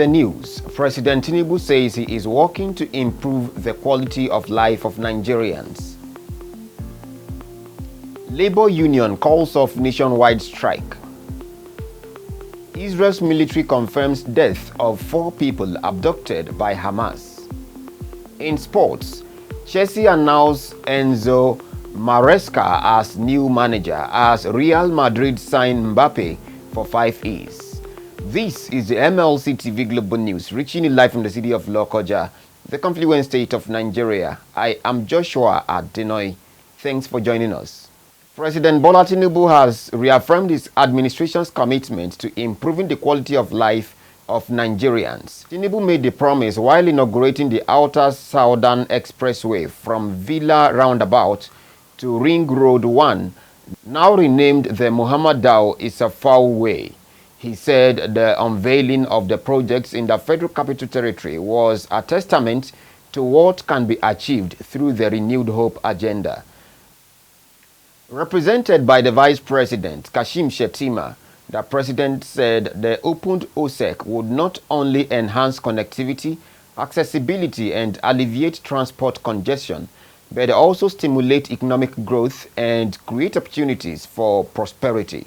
the news, President Tinubu says he is working to improve the quality of life of Nigerians. Labour Union calls off nationwide strike. Israel's military confirms death of 4 people abducted by Hamas. In sports, Chelsea announced Enzo Maresca as new manager as Real Madrid signed Mbappé for 5 years. This is the MLC TV Global News, reaching you live from the city of Lokoja, the confluent state of Nigeria. I am Joshua Adenoy. Thanks for joining us. President Bola Tinubu has reaffirmed his administration's commitment to improving the quality of life of Nigerians. Tinubu made the promise while inaugurating the Outer Southern Expressway from Villa Roundabout to Ring Road 1, now renamed the Muhammad Dao Isafau Way. He said the unveiling of the projects in the Federal Capital Territory was a testament to what can be achieved through the Renewed Hope agenda. Represented by the Vice President, Kashim Shettima, the President said the opened OSEC would not only enhance connectivity, accessibility and alleviate transport congestion, but also stimulate economic growth and create opportunities for prosperity.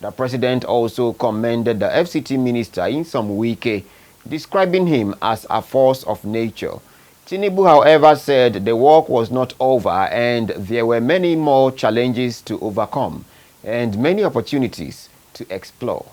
The President also commended the FCT Minister Nyesom Wike, describing him as a force of nature. Tinubu, however, said the work was not over and there were many more challenges to overcome and many opportunities to explore.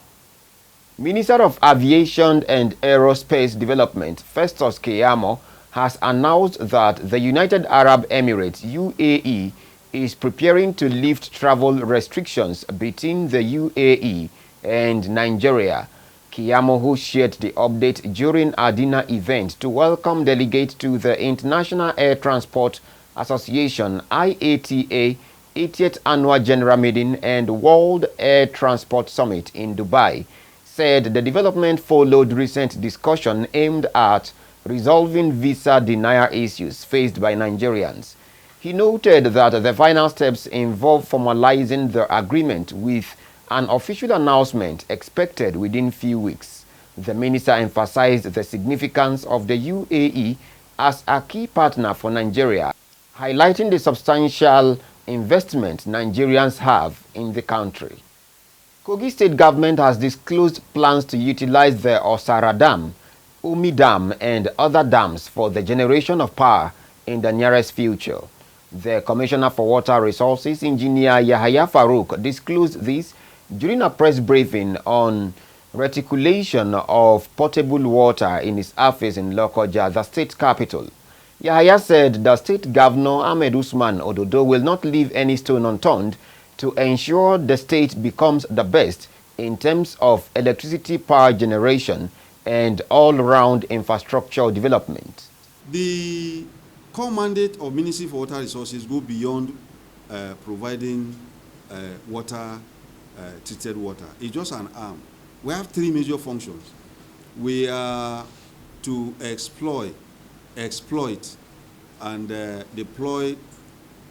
Minister of Aviation and Aerospace Development, Festus Keyamo, has announced that the United Arab Emirates, UAE, is preparing to lift travel restrictions between the UAE and Nigeria. Keyamo, who shared the update during a dinner event to welcome delegates to the International Air Transport Association IATA 80th Annual General Meeting and World Air Transport Summit in Dubai, said the development followed recent discussion aimed at resolving visa denial issues faced by Nigerians. He noted that the final steps involve formalizing the agreement with an official announcement expected within few weeks. The minister emphasized the significance of the UAE as a key partner for Nigeria, highlighting the substantial investment Nigerians have in the country. Kogi State government has disclosed plans to utilize the Osara Dam, Umi Dam and other dams for the generation of power in the nearest future. The Commissioner for Water Resources, Engineer Yahaya Farouk, disclosed this during a press briefing on reticulation of potable water in his office in Lokoja, the state capital. Yahaya said the state governor Ahmed Usman Ododo will not leave any stone unturned to ensure the state becomes the best in terms of electricity power generation and all-round infrastructure development. The core mandate of Ministry for Water Resources go beyond providing treated water. It's just an arm. We have 3 major functions. We are to exploit, and deploy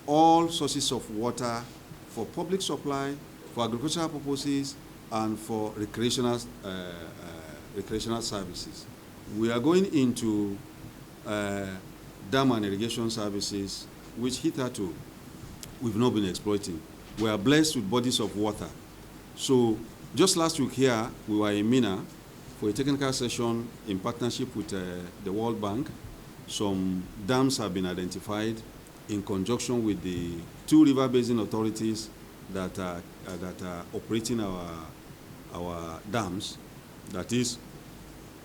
all sources of water for public supply, for agricultural purposes, and for recreational services. We are going into dam and irrigation services, which hitherto we've not been exploiting. We are blessed with bodies of water. So just last week here, we were in Mina for a technical session in partnership with the World Bank. Some dams have been identified in conjunction with the 2 river basin authorities that are operating our dams. That is,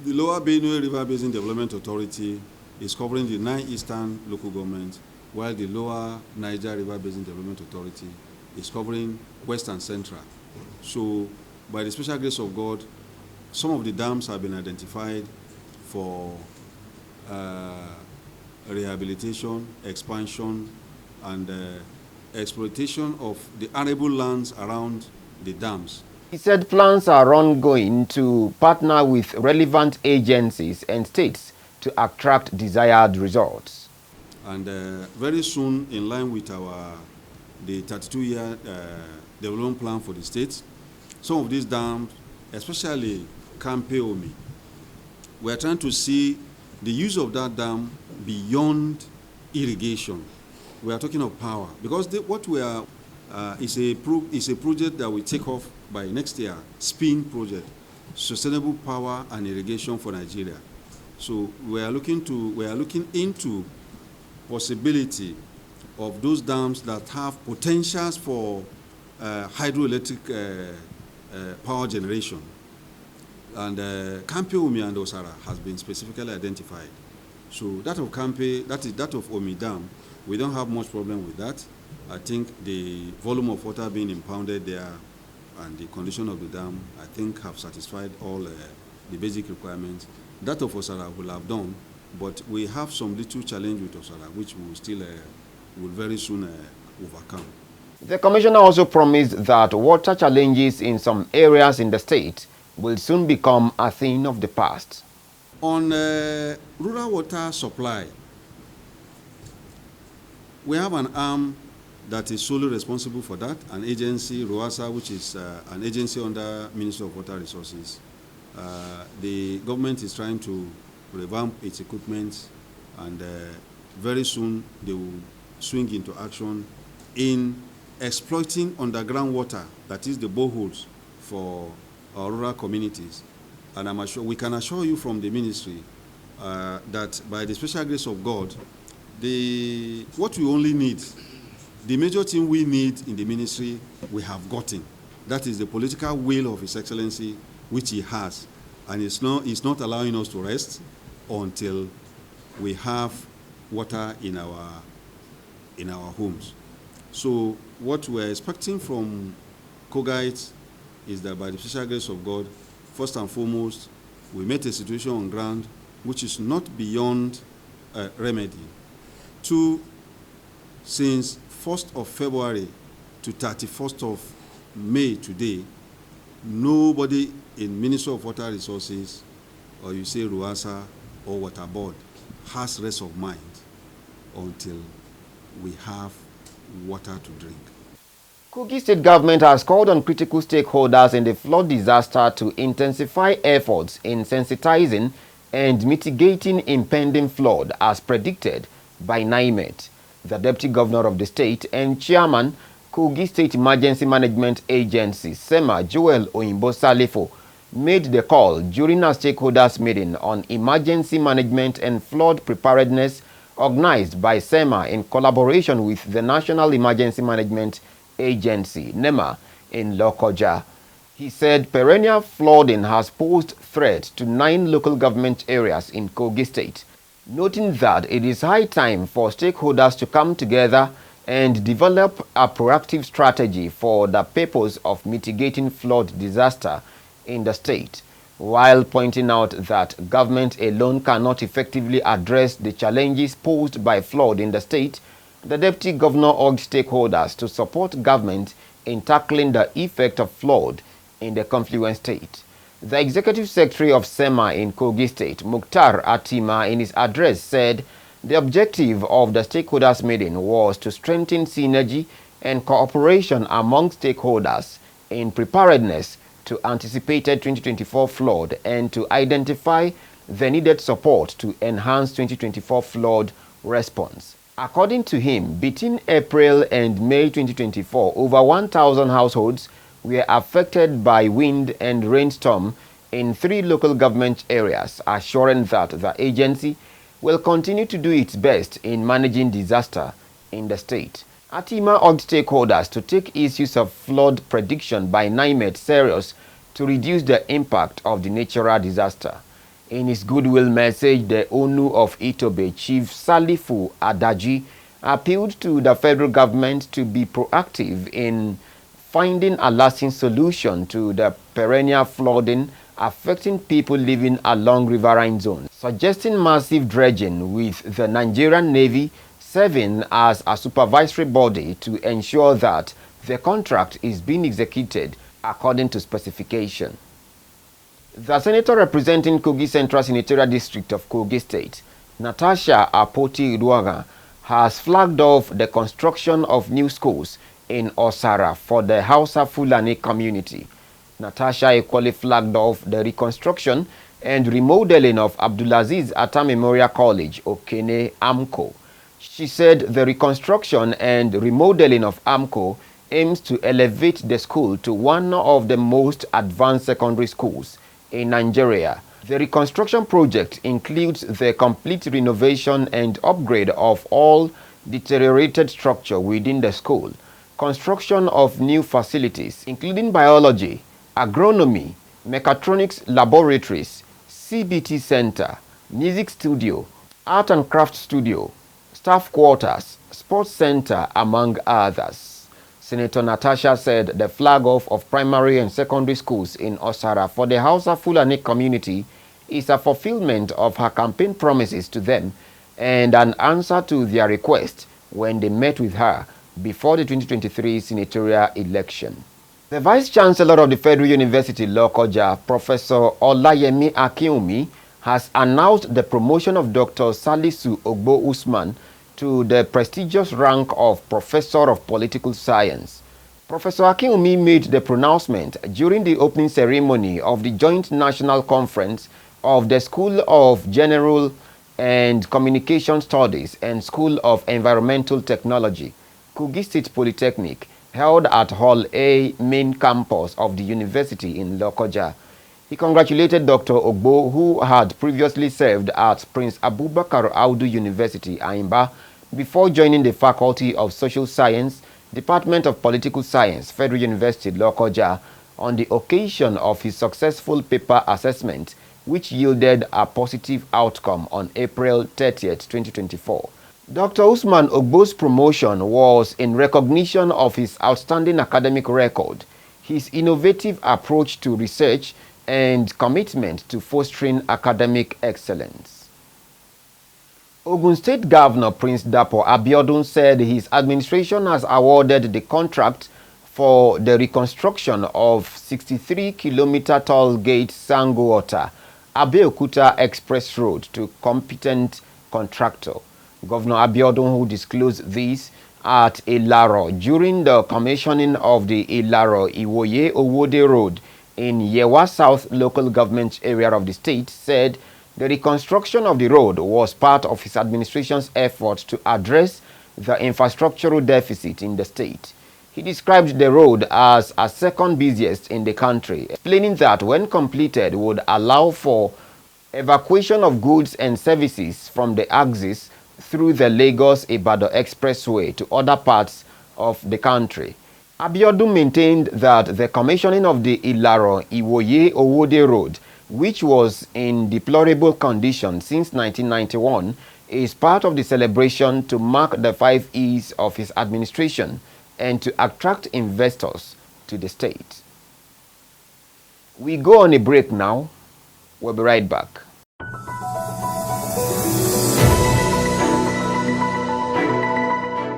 the Lower Benue River Basin Development Authority is covering the 9 eastern local governments, while the Lower Niger River Basin Development Authority is covering west and central. So, by the special grace of God, some of the dams have been identified for rehabilitation, expansion, and exploitation of the arable lands around the dams. He said plans are ongoing to partner with relevant agencies and states to attract desired results. And very soon, in line with the 32-year development plan for the states, some of these dams, especially Campe Omi, We are trying to see the use of that dam beyond irrigation. We are talking of power, because what we are is a project that will take off by next year, SPIN project, sustainable power and irrigation for Nigeria. So we are looking into possibility of those dams that have potentials for hydroelectric power generation. And Kampe, Umi, and Osara has been specifically identified. So that of Kampe, that of Omi Dam, we don't have much problem with that. I think the volume of water being impounded there and the condition of the dam, I think, have satisfied all the basic requirements. That of Osara will have done, but we have some little challenge with Osara, which we will still will very soon overcome. The commissioner also promised that water challenges in some areas in the state will soon become a thing of the past. On rural water supply, we have an arm that is solely responsible for that, an agency, ROASA, which is an agency under Ministry of Water Resources. The government is trying to revamp its equipment, and very soon they will swing into action in exploiting underground water, that is the boreholes, for our rural communities. And we can assure you from the ministry that by the special grace of God, what we only need, the major thing we need in the ministry, we have gotten. That is the political will of His Excellency, which he has. And it's not allowing us to rest until we have water in our homes. So what we're expecting from Kogi is that by the special grace of God, first and foremost, we met a situation on ground which is not beyond remedy. Two, since 1st of February to 31st of May today, nobody in Ministry of Water Resources, or you say RUASA or Water Board, has rest of mind until we have water to drink. Kogi State government has called on critical stakeholders in the flood disaster to intensify efforts in sensitizing and mitigating impending flood as predicted by NIMET. The Deputy Governor of the state and Chairman, Kogi State Emergency Management Agency, SEMA Joel Oyinbo Salifo, made the call during a stakeholders meeting on emergency management and flood preparedness organized by SEMA in collaboration with the National Emergency Management Agency, NEMA, in Lokoja. He said perennial flooding has posed threat to 9 local government areas in Kogi State, noting that it is high time for stakeholders to come together and develop a proactive strategy for the purpose of mitigating flood disaster in the state, while pointing out that government alone cannot effectively address the challenges posed by flood in the state. The Deputy Governor urged stakeholders to support government in tackling the effect of flood in the confluent state. The Executive Secretary of SEMA in Kogi State, Mukhtar Atima, in his address said the objective of the stakeholders meeting was to strengthen synergy and cooperation among stakeholders in preparedness to anticipated 2024 flood and to identify the needed support to enhance 2024 flood response. According to him, between April and May 2024, over 1,000 households were affected by wind and rainstorm in 3 local government areas, assuring that the agency will continue to do its best in managing disaster in the state. Atima urged stakeholders to take issues of flood prediction by NIMET serious to reduce the impact of the natural disaster. In his goodwill message, the ONU of Itobe, Chief Salifu Adaji, appealed to the federal government to be proactive in finding a lasting solution to the perennial flooding affecting people living along riverine zones, suggesting massive dredging with the Nigerian Navy serving as a supervisory body to ensure that the contract is being executed according to specification. The senator representing Kogi Central Senatorial District of Kogi State, Natasha Apoti-Ruaga, has flagged off the construction of new schools in Osara for the Hausa Fulani community. Natasha equally flagged off the reconstruction and remodeling of Abdulaziz Atta Memorial College, Okene, AMCO. She said the reconstruction and remodeling of AMCO aims to elevate the school to one of the most advanced secondary schools in Nigeria. The reconstruction project includes the complete renovation and upgrade of all deteriorated structure within the school, construction of new facilities, including biology, agronomy, mechatronics laboratories, CBT center, music studio, art and craft studio, staff quarters, sports center, among others. Senator Natasha said the flag-off of primary and secondary schools in Osara for the Hausa Fulani community is a fulfillment of her campaign promises to them and an answer to their request when they met with her before the 2023 senatorial election. The Vice Chancellor of the Federal University, Lokoja, Professor Olayemi Akinwumi, has announced the promotion of Dr. Salisu Ogbo Usman to the prestigious rank of Professor of Political Science. Professor Akinwumi made the pronouncement during the opening ceremony of the Joint National Conference of the School of General and Communication Studies and School of Environmental Technology, Kogi State Polytechnic, held at Hall A main campus of the university in Lokoja. He congratulated Dr. Ogbo, who had previously served at Prince Abubakar Audu University, Aimba, before joining the Faculty of Social Science, Department of Political Science, Federal University, Lokoja, on the occasion of his successful paper assessment, which yielded a positive outcome on April 30th, 2024. Dr. Usman Ogbo's promotion was in recognition of his outstanding academic record, his innovative approach to research, and commitment to fostering academic excellence. Ogun State Governor Prince Dapo Abiodun said his administration has awarded the contract for the reconstruction of 63-kilometer tall Gate-Sango-Ota-Abeokuta Express Road to competent contractor. Governor Abiodun, who disclosed this at Ilaro during the commissioning of the Ilaro-Iwoye-Owode Road in Yewa South local government area of the state, said the reconstruction of the road was part of his administration's effort to address the infrastructural deficit in the state. He described the road as a second busiest in the country, explaining that when completed would allow for evacuation of goods and services from the axis through the Lagos-Ibadan Expressway to other parts of the country. Abiodun maintained that the commissioning of the Ilaro-Iwoye-Owode Road, which was in deplorable condition since 1991, is part of the celebration to mark the 5 E's of his administration and to attract investors to the state. We go on a break now. We'll be right back.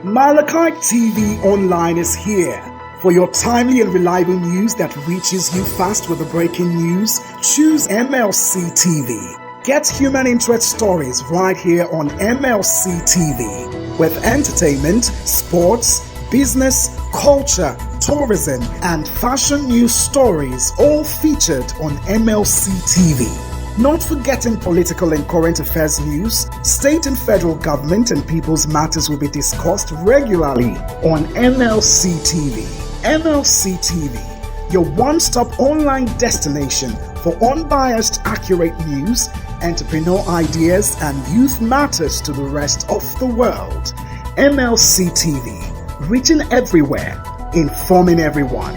Malachite TV Online is here. For your timely and reliable news that reaches you fast with the breaking news, choose MLC TV. Get human interest stories right here on MLC TV. With entertainment, sports, business, culture, tourism, and fashion news stories all featured on MLC TV. Not forgetting political and current affairs news, state and federal government and people's matters will be discussed regularly on MLC TV. MLC TV, your one-stop online destination for unbiased, accurate news, entrepreneur ideas, and youth matters to the rest of the world. MLC TV, reaching everywhere, informing everyone.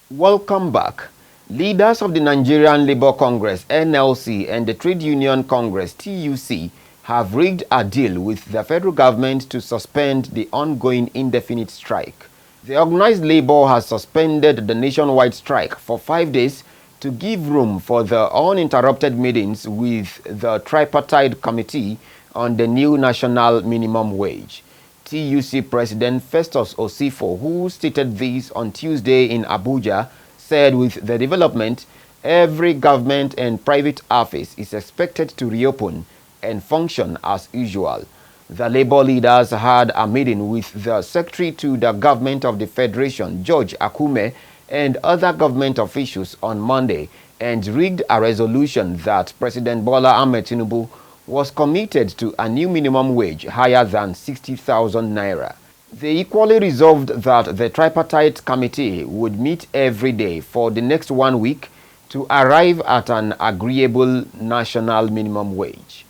Welcome back. Leaders of the Nigerian Labour Congress, NLC, and the Trade Union Congress, TUC, have rigged a deal with the federal government to suspend the ongoing indefinite strike. The organized labor has suspended the nationwide strike for 5 days to give room for the uninterrupted meetings with the tripartite committee on the new national minimum wage. TUC President Festus Osifo, who stated this on Tuesday in Abuja, said with the development, every government and private office is expected to reopen and function as usual. The Labour leaders had a meeting with the Secretary to the Government of the Federation, George Akume, and other government officials on Monday and rigged a resolution that President Bola Ahmed Tinubu was committed to a new minimum wage higher than 60,000 naira. They equally resolved that the tripartite committee would meet every day for the next 1 week to arrive at an agreeable national minimum wage.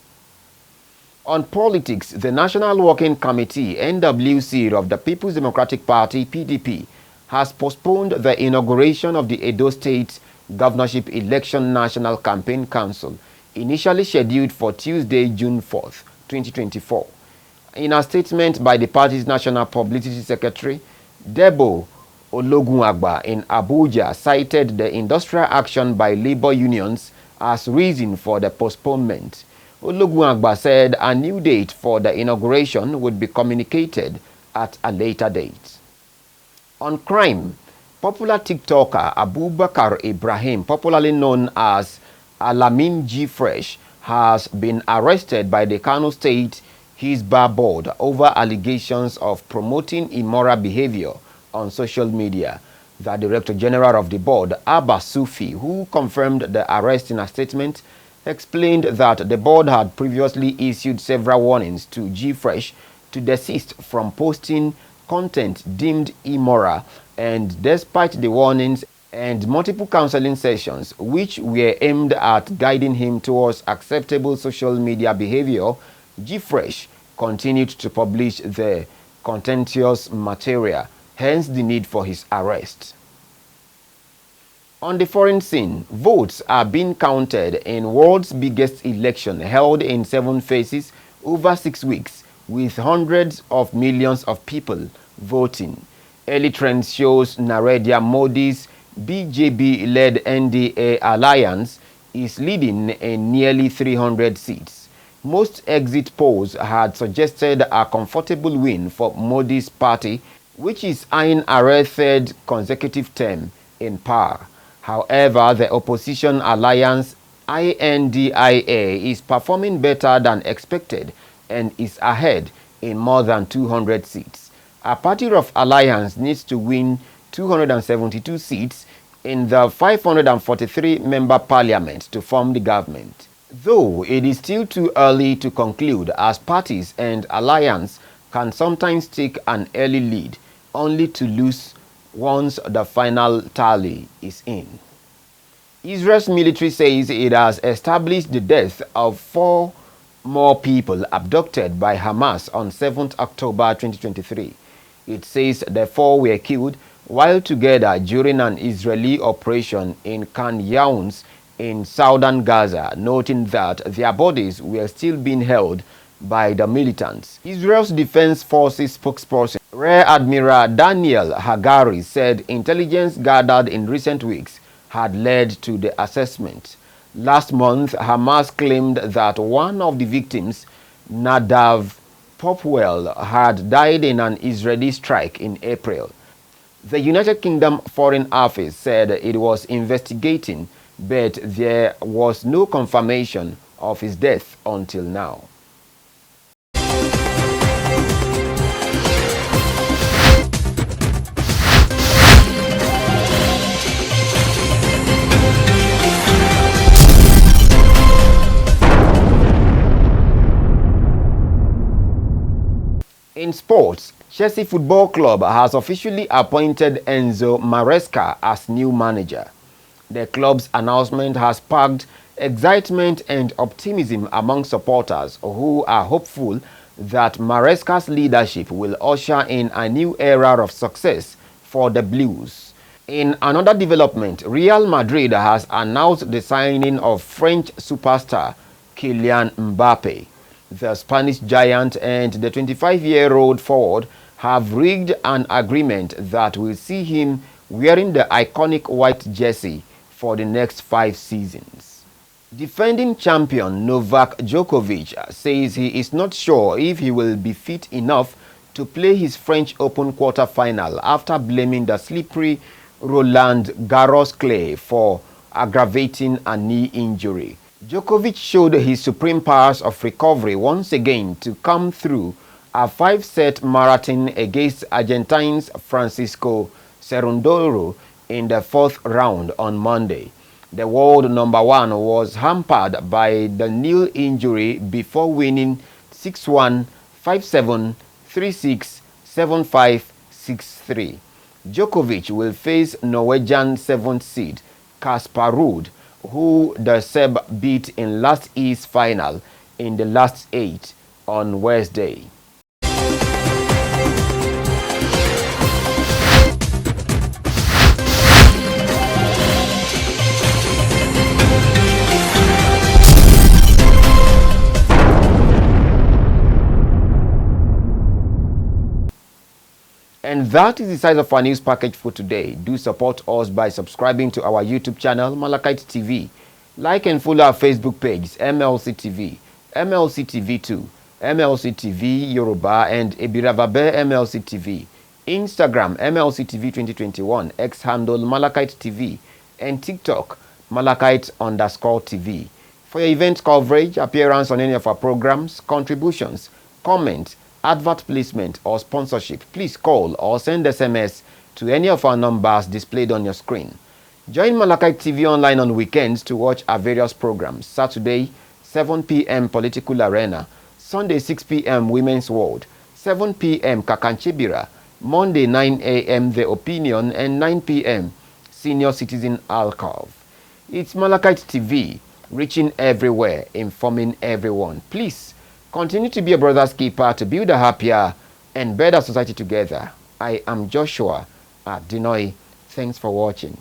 On politics, the National Working Committee (NWC) of the People's Democratic Party (PDP) has postponed the inauguration of the Edo State Governorship Election National Campaign Council, initially scheduled for Tuesday, June 4, 2024. In a statement by the party's National Publicity Secretary, Debo Ologunagba in Abuja cited the industrial action by labor unions as reason for the postponement. Ologunagba said a new date for the inauguration would be communicated at a later date. On crime, popular TikToker Abubakar Ibrahim, popularly known as Alamin G. Fresh, has been arrested by the Kano State Hisbah Board over allegations of promoting immoral behavior on social media. The Director General of the board, Abba Sufi, who confirmed the arrest in a statement, explained that the board had previously issued several warnings to G-Fresh to desist from posting content deemed immoral, and despite the warnings and multiple counseling sessions which were aimed at guiding him towards acceptable social media behavior, G-Fresh continued to publish the contentious material, hence the need for his arrest. On the foreign scene, votes are being counted in world's biggest election held in 7 phases over 6 weeks, with hundreds of millions of people voting. Early trends shows Narendra Modi's BJP-led NDA alliance is leading in nearly 300 seats. Most exit polls had suggested a comfortable win for Modi's party, which is eyeing a third consecutive term in power. However, the opposition alliance INDIA is performing better than expected and is ahead in more than 200 seats. A party of alliance needs to win 272 seats in the 543-member parliament to form the government. Though it is still too early to conclude, as parties and alliance can sometimes take an early lead only to lose once the final tally is in. Israel's military says it has established the death of 4 more people abducted by Hamas on 7th October 2023. It says the 4 were killed while together during an Israeli operation in Khan Younis in southern Gaza, noting that their bodies were still being held by the militants. Israel's Defense Forces spokesperson Rear Admiral Daniel Hagari said intelligence gathered in recent weeks had led to the assessment. Last month, Hamas claimed that one of the victims, Nadav Popwell, had died in an Israeli strike in April. The United Kingdom Foreign Office said it was investigating, but there was no confirmation of his death until now. In sports, Chelsea Football Club has officially appointed Enzo Maresca as new manager. The club's announcement has sparked excitement and optimism among supporters who are hopeful that Maresca's leadership will usher in a new era of success for the Blues. In another development, Real Madrid has announced the signing of French superstar Kylian Mbappé. The Spanish giant and the 25-year-old forward have rigged an agreement that will see him wearing the iconic white jersey for the next 5 seasons. Defending champion Novak Djokovic says he is not sure if he will be fit enough to play his French Open quarter-final after blaming the slippery Roland Garros clay for aggravating a knee injury. Djokovic showed his supreme powers of recovery once again to come through a 5-set marathon against Argentines Francisco Cerundolo in the fourth round on Monday. The world number one was hampered by the knee injury before winning 6-1, 5-7, 3-6, 7-5, 6-3. Djokovic will face Norwegian 7th seed Casper Ruud, who the Serb beat in last year's final in the last 8 on Wednesday. And that is the size of our news package for today. Do support us by subscribing to our YouTube channel, Malachite TV. Like and follow our Facebook page, MLC TV, MLC TV 2, MLC TV Yoruba, and Ebiravabe MLC TV. Instagram, MLC TV 2021, X handle Malachite TV, and TikTok, Malachite_TV. For your event coverage, appearance on any of our programs, contributions, comments, advert placement or sponsorship, please call or send SMS to any of our numbers displayed on your screen. Join Malachite TV online on weekends to watch our various programs. Saturday, 7 p.m. Political Arena. Sunday, 6 p.m. Women's World. 7 p.m. Kakanchibira. Monday, 9 a.m. The Opinion. And 9 p.m. Senior Citizen Alcove. It's Malachite TV, reaching everywhere, informing everyone. Please continue to be a brother's keeper to build a happier and better society together. I am Joshua Adinoy. Thanks for watching.